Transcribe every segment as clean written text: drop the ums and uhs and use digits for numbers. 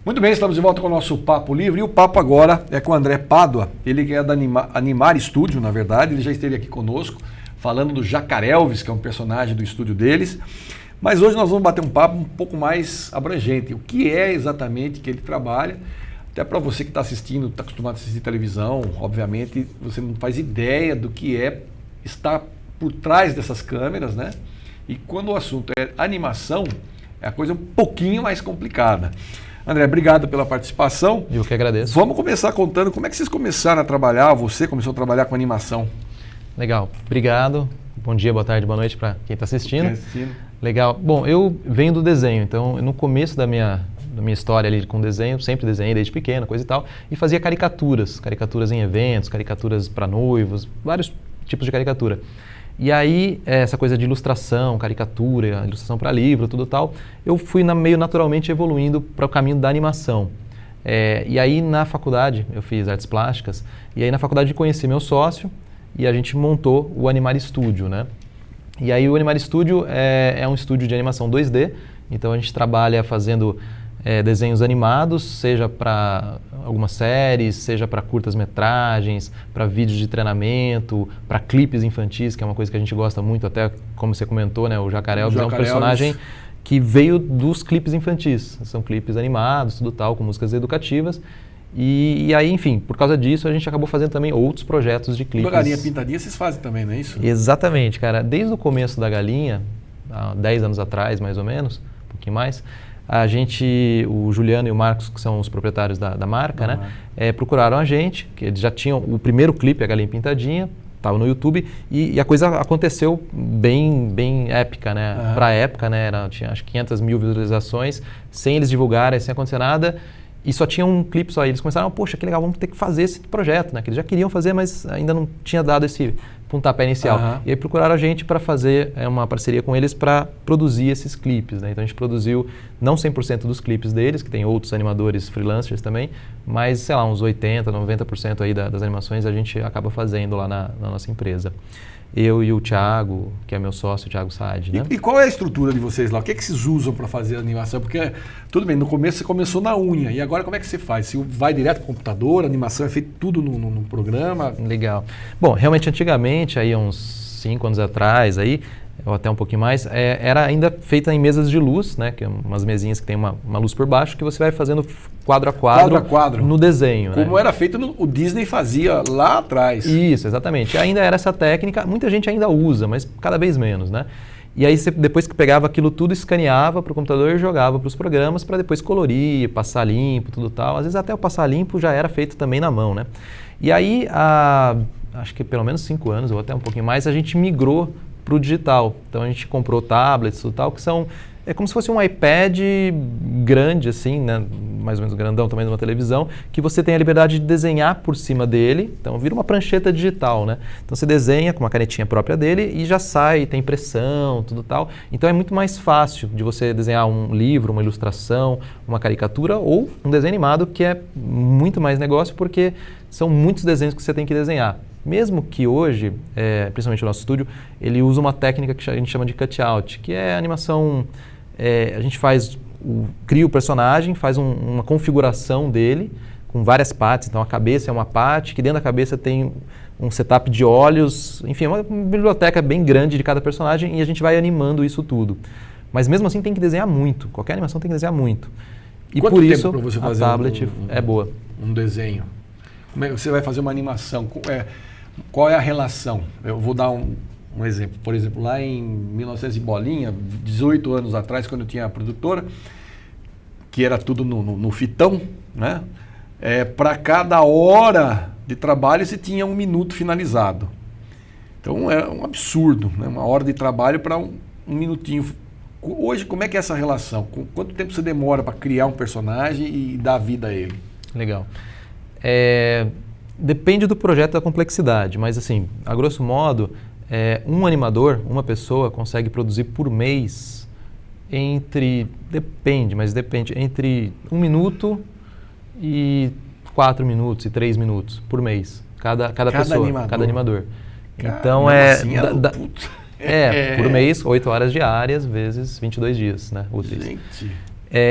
Muito bem, estamos de volta com o nosso Papo Livre e o papo agora é com o André Pádua, ele que é da Animar Studio, na verdade, ele já esteve aqui conosco falando do Jacarelvis, que é um personagem do estúdio deles, mas hoje nós vamos bater um papo um pouco mais abrangente, o que é exatamente que ele trabalha, até para você que está assistindo, está acostumado a assistir televisão, obviamente você não faz ideia do que é estar por trás dessas câmeras, né? E quando o assunto é animação, é a coisa um pouquinho mais complicada. André, obrigado pela participação. Eu que agradeço. Vamos começar contando como é que vocês começaram a trabalhar, você começou a trabalhar com animação. Legal, obrigado. Bom dia, boa tarde, boa noite para quem está assistindo. Legal. Bom, eu venho do desenho, então no começo da minha história ali com desenho, sempre desenhei desde pequeno, coisa e tal, e fazia caricaturas em eventos, caricaturas para noivos, vários tipos de caricatura. E aí, essa coisa de ilustração, caricatura, ilustração para livro, tudo tal, eu fui meio naturalmente evoluindo para o caminho da animação. E aí, na faculdade, eu fiz artes plásticas, e aí na faculdade eu conheci meu sócio, e a gente montou o Animar Studio, né? E aí o Animar Studio é um estúdio de animação 2D, então a gente trabalha fazendo desenhos animados, seja para algumas séries, seja para curtas-metragens, para vídeos de treinamento, para clipes infantis, que é uma coisa que a gente gosta muito, até como você comentou, né? O Jacarelvis é um personagem que veio dos clipes infantis. São clipes animados, tudo tal, com músicas educativas. E aí, enfim, por causa disso, a gente acabou fazendo também outros projetos de clipes. A Galinha Pintadinha vocês fazem também, não é isso? Exatamente, cara. Desde o começo da Galinha, há 10 anos atrás, mais ou menos, um pouquinho mais, o Juliano e o Marcos, que são os proprietários da marca, né, procuraram a gente, que eles já tinham o primeiro clipe, a Galinha Pintadinha, estava no YouTube, e a coisa aconteceu bem épica, né? Para a época, né, tinha acho que 500 mil visualizações, sem eles divulgarem, sem acontecer nada, e só tinha um clipe só. E eles começaram, poxa, que legal, vamos ter que fazer esse projeto, né? Que eles já queriam fazer, mas ainda não tinha dado esse pontapé inicial. E aí procuraram a gente para fazer uma parceria com eles para produzir esses clipes, né? Então a gente produziu não 100% dos clipes deles, que tem outros animadores freelancers também, mas, sei lá, uns 80%, 90% aí das animações a gente acaba fazendo lá na nossa empresa. Eu e o Thiago, que é meu sócio, o Thiago Saad, né? E qual é a estrutura de vocês lá? O que é que vocês usam para fazer a animação? Porque, tudo bem, no começo você começou na unha, e agora como é que você faz? Você vai direto para o computador, a animação é feita tudo no programa? Legal. Bom, realmente antigamente, aí uns 5 anos atrás, ou até um pouquinho mais, era ainda feita em mesas de luz, né? Que é umas mesinhas que tem uma luz por baixo, que você vai fazendo quadro a quadro no desenho. Como, né? Era feito, o Disney fazia lá atrás. Isso, exatamente. Ainda era essa técnica, muita gente ainda usa, mas cada vez menos, né? E aí, depois que pegava aquilo tudo, escaneava para o computador e jogava para os programas para depois colorir, passar limpo, tudo tal. Às vezes até o passar limpo já era feito também na mão, né? E aí, acho que pelo menos 5 anos, ou até um pouquinho mais, a gente migrou para o digital. Então a gente comprou tablets e tal, que é como se fosse um iPad grande, assim, né? Mais ou menos grandão, tamanho de uma televisão, que você tem a liberdade de desenhar por cima dele, então vira uma prancheta digital, né? Então você desenha com uma canetinha própria dele e já sai, tem impressão, tudo tal. Então é muito mais fácil de você desenhar um livro, uma ilustração, uma caricatura ou um desenho animado, que é muito mais negócio, porque são muitos desenhos que você tem que desenhar. Mesmo que hoje, principalmente o nosso estúdio, ele usa uma técnica que a gente chama de cutout, que é animação, a gente cria o personagem, faz uma configuração dele com várias partes, então a cabeça é uma parte, que dentro da cabeça tem um setup de olhos, enfim, uma biblioteca bem grande de cada personagem e a gente vai animando isso tudo. Mas mesmo assim tem que desenhar muito, qualquer animação tem que desenhar muito. E quanto por tempo isso para você a fazer tablet é boa. Um desenho? Como é que você vai fazer uma animação? Qual é a relação? Eu vou dar um exemplo. Por exemplo, lá em 1900 e bolinha, 18 anos atrás, quando eu tinha a produtora, que era tudo no fitão, né? Para cada hora de trabalho você tinha 1 minuto finalizado. Então é um absurdo, né? 1 hora de trabalho para um minutinho. Hoje, como é que é essa relação? Quanto tempo você demora para criar um personagem e dar vida a ele? Legal. Depende do projeto, da complexidade, mas assim, a grosso modo, um animador, uma pessoa consegue produzir por mês entre 1 minuto e 4 minutos e 3 minutos por mês, cada pessoa, cada animador. Então por mês, 8 horas diárias vezes 22 dias, né, úteis. Gente.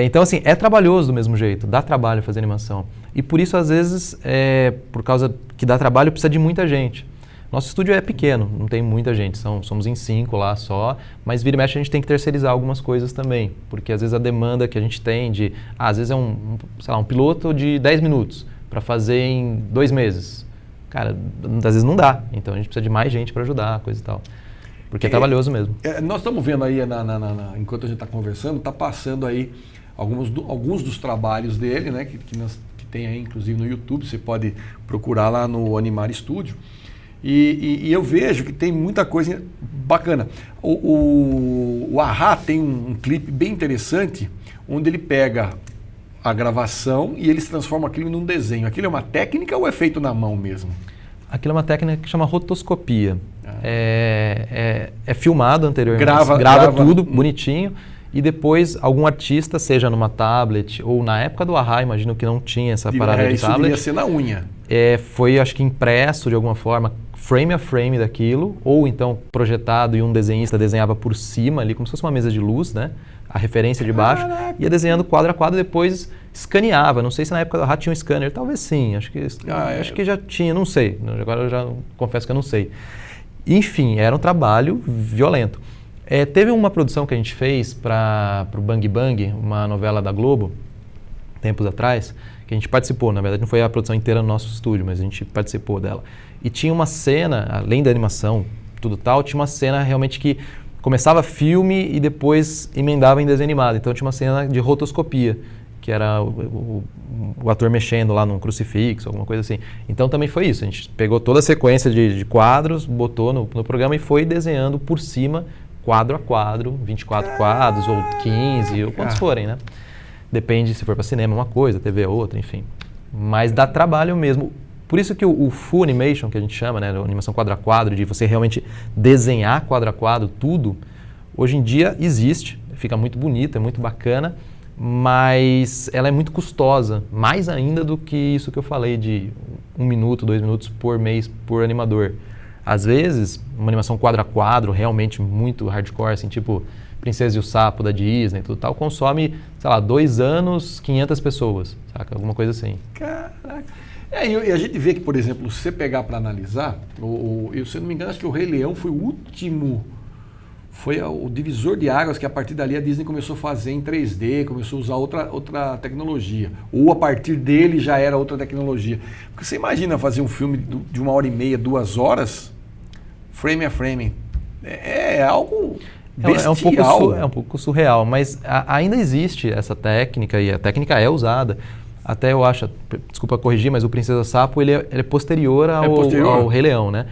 Então, assim, é trabalhoso do mesmo jeito, dá trabalho fazer animação. E por isso, às vezes, por causa que dá trabalho, precisa de muita gente. Nosso estúdio é pequeno, não tem muita gente, somos em 5 lá só, mas vira e mexe a gente tem que terceirizar algumas coisas também, porque às vezes a demanda que a gente tem às vezes é um piloto de 10 minutos para fazer em 2 meses. Cara, às vezes não dá, então a gente precisa de mais gente para ajudar, coisa e tal. Porque é trabalhoso mesmo. Nós estamos vendo aí, enquanto a gente está conversando, está passando aí alguns dos trabalhos dele, né, que tem aí inclusive no YouTube, você pode procurar lá no Animar Studio. E eu vejo que tem muita coisa bacana. O A-ha tem um clipe bem interessante, onde ele pega a gravação e eles transformam aquilo num desenho. Aquilo é uma técnica ou é feito na mão mesmo? Aquilo é uma técnica que chama rotoscopia. É filmado anteriormente, grava tudo bonitinho, e depois algum artista, seja numa tablet ou na época do A-ha, imagino que não tinha essa parada de isso tablet. Isso devia ser na unha. Foi, acho que impresso de alguma forma, frame a frame daquilo, ou então projetado e um desenhista desenhava por cima ali, como se fosse uma mesa de luz, né? A referência de baixo, ia desenhando quadro a quadro e depois escaneava. Não sei se na época do A-ha tinha um scanner, talvez sim, acho que já tinha, não sei. Agora eu já confesso que eu não sei. Enfim, era um trabalho violento. Teve uma produção que a gente fez para o Bang Bang, uma novela da Globo, tempos atrás, que a gente participou. Na verdade, não foi a produção inteira no nosso estúdio, mas a gente participou dela. E tinha uma cena, além da animação, tudo tal, tinha uma cena realmente que começava filme e depois emendava em desenho animado. Então tinha uma cena de rotoscopia, que era o ator mexendo lá num crucifixo, alguma coisa assim. Então também foi isso, a gente pegou toda a sequência de quadros, botou no programa e foi desenhando por cima, quadro a quadro, 24 quadros ou 15, ou quantos forem, né? Depende se for para cinema uma coisa, TV é outra, enfim. Mas dá trabalho mesmo. Por isso que o Full Animation, que a gente chama, né, a animação quadro a quadro, de você realmente desenhar quadro a quadro tudo, hoje em dia existe, fica muito bonita, é muito bacana, mas ela é muito custosa, mais ainda do que isso que eu falei de 1 minuto, 2 minutos por mês por animador. Às vezes, uma animação quadro a quadro, realmente muito hardcore, assim, tipo Princesa e o Sapo da Disney e tudo tal, consome, sei lá, 2 anos, 500 pessoas, saca? Alguma coisa assim. Caraca. E a gente vê que, por exemplo, se você pegar para analisar, eu, se eu não me engano, acho que o Rei Leão foi o último, foi o divisor de águas que a partir dali a Disney começou a fazer em 3D, começou a usar outra tecnologia. Ou a partir dele já era outra tecnologia. Porque você imagina fazer um filme de 1h30, 2 horas, frame a frame. É algo bestial. É um pouco surreal, mas ainda existe essa técnica e a técnica é usada. Até eu acho, desculpa corrigir, mas o Princesa Sapo ele é posterior ao Rei Leão, né?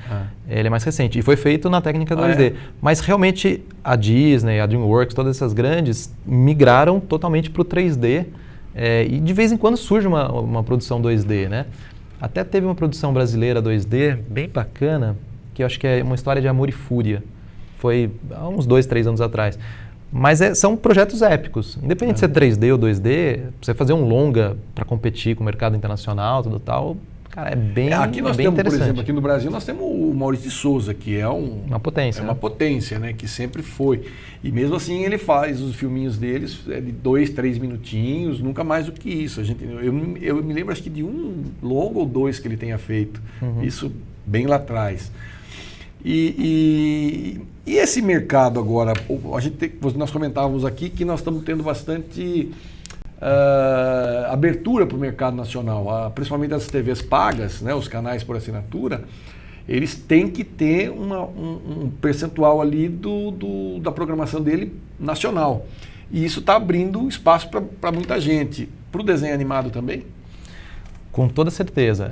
Ele é mais recente e foi feito na técnica 2D. Mas realmente a Disney, a DreamWorks, todas essas grandes migraram totalmente para o 3D e de vez em quando surge uma produção 2D, né? Até teve uma produção brasileira 2D bem bacana, que eu acho que é uma história de amor e fúria. Foi há uns 2, 3 anos atrás. Mas são projetos épicos. Independente de ser 3D ou 2D, você fazer um longa para competir com o mercado internacional, tudo tal, cara, é bem interessante. Aqui nós temos, por exemplo, aqui no Brasil, nós temos o Maurício de Souza, que é uma potência. É uma potência, né? Que sempre foi. E mesmo assim ele faz os filminhos deles de 2, 3 minutinhos, nunca mais do que isso. Eu me lembro, acho que de um longa ou 2 que ele tenha feito. Isso bem lá atrás. E esse mercado agora, nós comentávamos aqui que nós estamos tendo bastante abertura para o mercado nacional, principalmente as TVs pagas, né, os canais por assinatura, eles têm que ter um percentual ali da programação dele nacional. E isso está abrindo espaço para muita gente. Para o desenho animado também? Com toda certeza.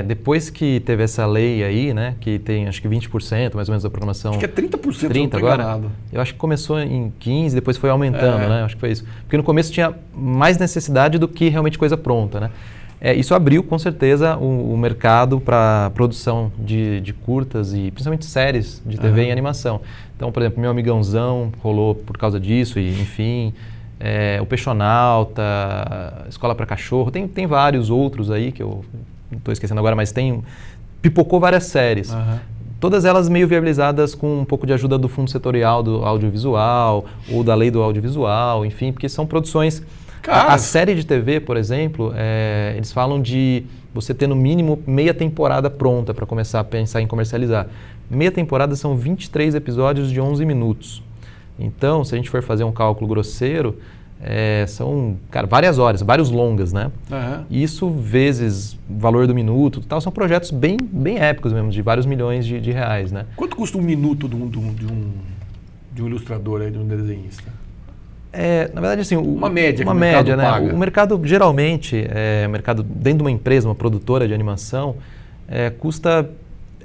Depois que teve essa lei aí, né, que tem acho que 20% mais ou menos da programação. Acho que é 30%, 30% agora. Eu acho que começou em 15%, depois foi aumentando, né? Acho que foi isso. Porque no começo tinha mais necessidade do que realmente coisa pronta, né? Isso abriu com certeza o mercado para produção de curtas e principalmente séries de TV e animação. Então, por exemplo, Meu Amigãozão rolou por causa disso e enfim... o Peixonauta, Escola para Cachorro, tem vários outros aí que eu não estou esquecendo agora, mas pipocou várias séries. Todas elas meio viabilizadas com um pouco de ajuda do Fundo Setorial do Audiovisual ou da Lei do Audiovisual, enfim, porque são produções... A série de TV, por exemplo, eles falam de você ter no mínimo meia temporada pronta para começar a pensar em comercializar. Meia temporada são 23 episódios de 11 minutos. Então, se a gente for fazer um cálculo grosseiro, são, cara, várias horas, vários longas, né? Uhum. Isso vezes o valor do minuto, tal, são projetos bem épicos mesmo, de vários milhões de reais, né? Quanto custa um minuto de um ilustrador aí, de um desenhista? Na verdade, assim, uma média, né? Paga. O mercado, geralmente, mercado dentro de uma empresa, uma produtora de animação, custa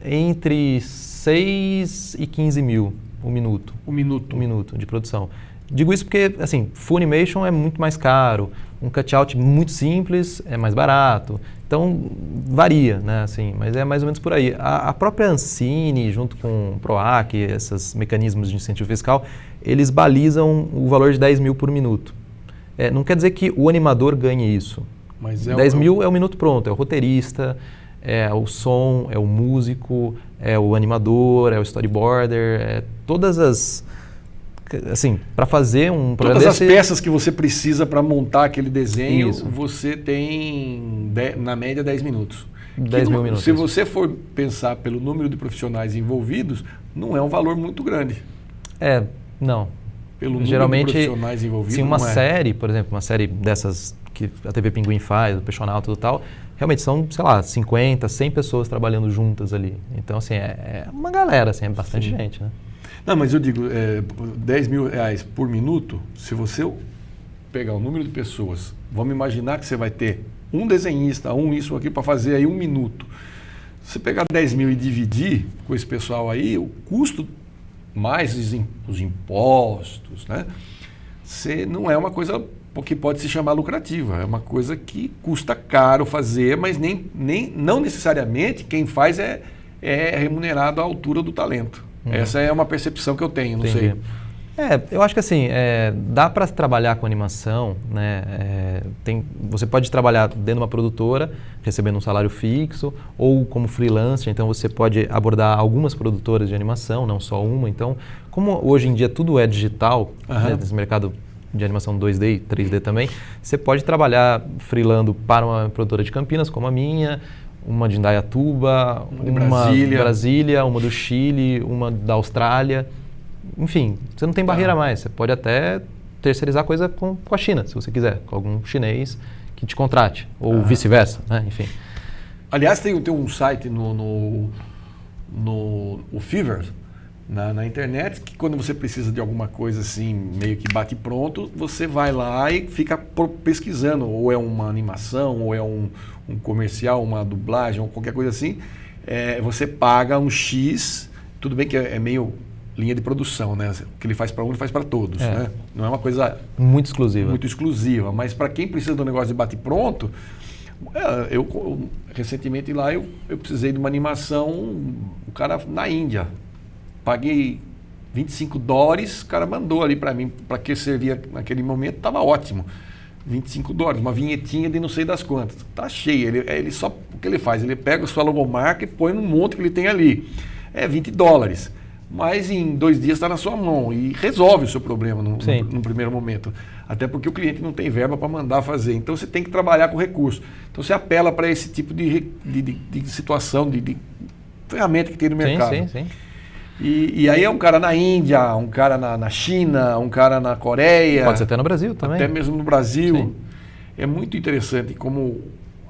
entre 6 e 15 mil um minuto. Um minuto de produção. Digo isso porque, assim, full animation é muito mais caro, um cutout muito simples é mais barato, então varia, né, assim, mas é mais ou menos por aí. A própria Ancine, junto com o PROAC, esses mecanismos de incentivo fiscal, eles balizam o valor de 10 mil por minuto. Não quer dizer que o animador ganhe isso. Mas 10 mil é o minuto pronto, é o roteirista, é o som, é o músico, é o animador, é o storyboarder, é todas as... Assim, para fazer um programa todas as peças que você precisa para montar aquele desenho, isso. Você tem, na média, 10 minutos. 10 mil minutos. Se você for pensar pelo número de profissionais envolvidos, não é um valor muito grande. Não. Pelo geralmente, número de profissionais envolvidos, sim, uma série, por exemplo, uma série dessas que a TV Pinguim faz, o Peixonal, tudo tal, realmente são, sei lá, 50, 100 pessoas trabalhando juntas ali. Então, assim, é uma galera, assim, é bastante gente, né? Não, mas eu digo, 10 mil reais por minuto, se você pegar o número de pessoas, vamos imaginar que você vai ter um desenhista, isso aqui para fazer aí 1 minuto. Se você pegar 10 mil e dividir com esse pessoal aí, o custo mais os impostos, né? Não é uma coisa que pode se chamar lucrativa, é uma coisa que custa caro fazer, mas não necessariamente quem faz é remunerado à altura do talento. Essa é uma percepção que eu tenho, não sei. Eu acho que assim, dá para trabalhar com animação, né? Você pode trabalhar dentro de uma produtora, recebendo um salário fixo, ou como freelancer, então você pode abordar algumas produtoras de animação, não só uma. Então, como hoje em dia tudo é digital, né, nesse mercado de animação 2D e 3D também, você pode trabalhar freelando para uma produtora de Campinas, como a minha, uma de Indaiatuba, uma de Brasília, uma do Chile, uma da Austrália. Enfim, você não tem barreira mais. Você pode até terceirizar coisa com a China, se você quiser, com algum chinês que te contrate, ou vice-versa, né? Enfim. Aliás, tem um site no Fiverr, na internet, que quando você precisa de alguma coisa assim, meio que bate pronto, você vai lá e fica pesquisando, ou é uma animação, ou é um comercial, uma dublagem, ou qualquer coisa assim. Você paga um X, tudo bem que é meio linha de produção, né? O que ele faz para um, ele faz para todos, né? Não é uma coisa muito exclusiva, mas para quem precisa de um negócio de bate pronto, eu recentemente lá eu precisei de uma animação, o cara na Índia, paguei $25, o cara mandou ali para mim, para que servia naquele momento, estava ótimo. $25, uma vinhetinha de não sei das quantas. Tá cheio, ele só, o que ele faz? Ele pega a sua logomarca e põe num monte que ele tem ali. $20. Mas em 2 dias está na sua mão e resolve o seu problema no primeiro momento. Até porque o cliente não tem verba para mandar fazer. Então você tem que trabalhar com recurso. Então você apela para esse tipo de situação, de ferramenta que tem no mercado. Sim. E aí é um cara na Índia, um cara na China, um cara na Coreia. Pode ser até no Brasil também. Até mesmo no Brasil. Sim. É muito interessante como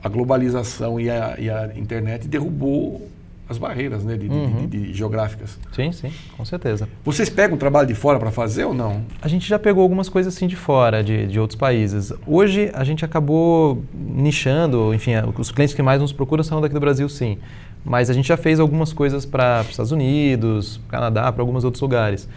a globalização e a internet derrubou as barreiras, né, de geográficas. Sim, com certeza. Vocês pegam trabalho de fora para fazer ou não? A gente já pegou algumas coisas assim de fora, de outros países. Hoje a gente acabou nichando, enfim, os clientes que mais nos procuram são daqui do Brasil, sim. Mas a gente já fez algumas coisas para os Estados Unidos, Canadá, para alguns outros lugares.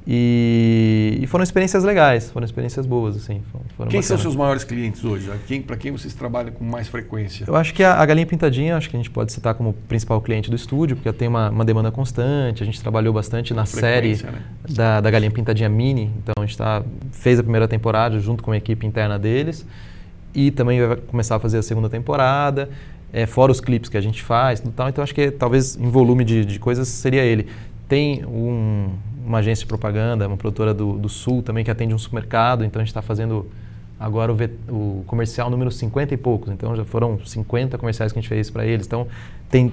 E foram experiências legais, foram experiências boas, assim. Quem são seus maiores clientes hoje? Para quem vocês trabalham com mais frequência? Eu acho que a Galinha Pintadinha, acho que a gente pode citar como principal cliente do estúdio, porque tem uma demanda constante. A gente trabalhou bastante na série, né, da Galinha Pintadinha Mini. Então a gente fez a primeira temporada junto com a equipe interna deles. E também vai começar a fazer a segunda temporada. fora os clipes que a gente faz e tal. Então acho que talvez em volume de coisas seria ele. Tem uma agência de propaganda, uma produtora do Sul também que atende um supermercado, então a gente está fazendo agora o comercial número 50 e poucos, então já foram 50 comerciais que a gente fez para eles, então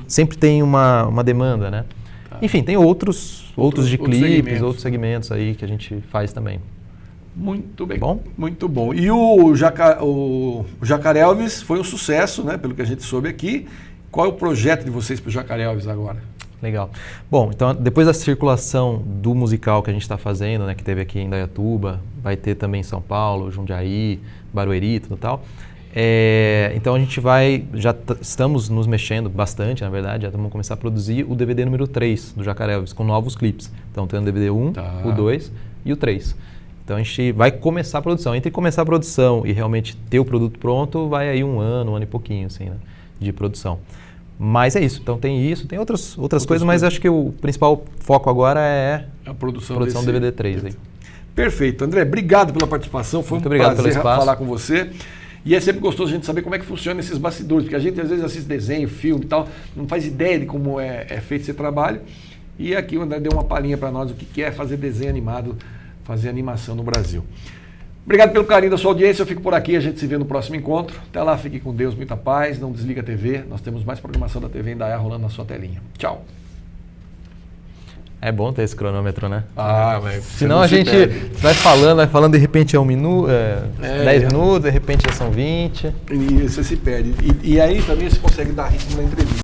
sempre tem uma demanda, né? Tá. Enfim, tem outros de clipes, outros segmentos aí que a gente faz também. Muito bem. Bom? Muito bom. E o Jacarelvis foi um sucesso, né? Pelo que a gente soube aqui. Qual é o projeto de vocês para o Jacarelvis agora? Legal. Bom, então depois da circulação do musical que a gente está fazendo, né? Que teve aqui em Indaiatuba, vai ter também em São Paulo, Jundiaí, Barueri, tudo tal. Então a gente estamos nos mexendo bastante, na verdade, já vamos começar a produzir o DVD número 3 do Jacarelvis, com novos clipes. Então tem o DVD 1, o 2 e o 3. Então a gente vai começar a produção. Entre começar a produção e realmente ter o produto pronto, vai aí um ano e pouquinho assim, né, de produção. Mas é isso. Então tem isso, tem outras coisas, mas acho que o principal foco agora é a produção do DVD 3. Aí. Perfeito. André, obrigado pela participação. Foi muito prazer falar com você. E é sempre gostoso a gente saber como é que funciona esses bastidores, porque a gente às vezes assiste desenho, filme e tal, não faz ideia de como é feito esse trabalho. E aqui o André deu uma palhinha para nós do que é fazer desenho animado, fazer animação no Brasil. Obrigado pelo carinho da sua audiência, eu fico por aqui, a gente se vê no próximo encontro. Até lá, fique com Deus, muita paz, não desliga a TV, nós temos mais programação da TV Indaiá rolando na sua telinha. Tchau. É bom ter esse cronômetro, né? Mas senão a gente vai falando, de repente é 1 minuto, 10 minutos, de repente já são 20. E você se perde. E aí também você consegue dar ritmo na entrevista.